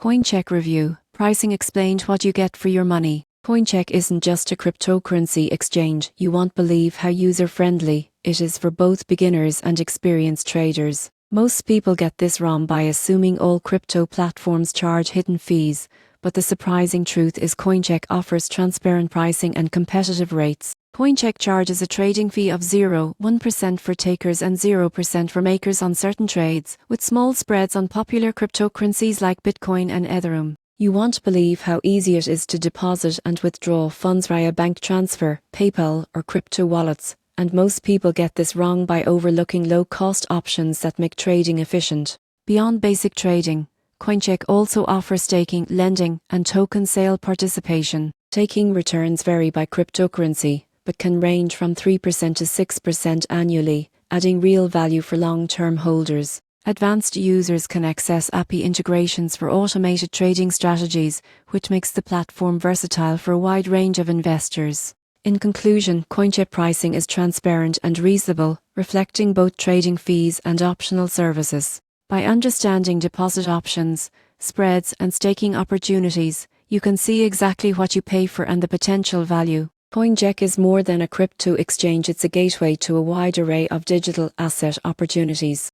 Coincheck Review. Pricing explained: what you get for your money. Coincheck isn't just a cryptocurrency exchange. You won't believe how user-friendly it is for both beginners and experienced traders. Most people get this wrong by assuming all crypto platforms charge hidden fees, but the surprising truth is Coincheck offers transparent pricing and competitive rates. Coincheck charges a trading fee of 0.1% for takers and 0% for makers on certain trades, with small spreads on popular cryptocurrencies like Bitcoin and Ethereum. You won't believe how easy it is to deposit and withdraw funds via bank transfer, PayPal, or crypto wallets, and most people get this wrong by overlooking low-cost options that make trading efficient. Beyond basic trading, Coincheck also offers staking, lending, and token sale participation. Staking returns vary by cryptocurrency, but can range from 3% to 6% annually, adding real value for long-term holders. Advanced users can access API integrations for automated trading strategies, which makes the platform versatile for a wide range of investors. In conclusion, Coincheck pricing is transparent and reasonable, reflecting both trading fees and optional services. By understanding deposit options, spreads, and staking opportunities, you can see exactly what you pay for and the potential value. Coincheck is more than a crypto exchange. It's a gateway to a wide array of digital asset opportunities.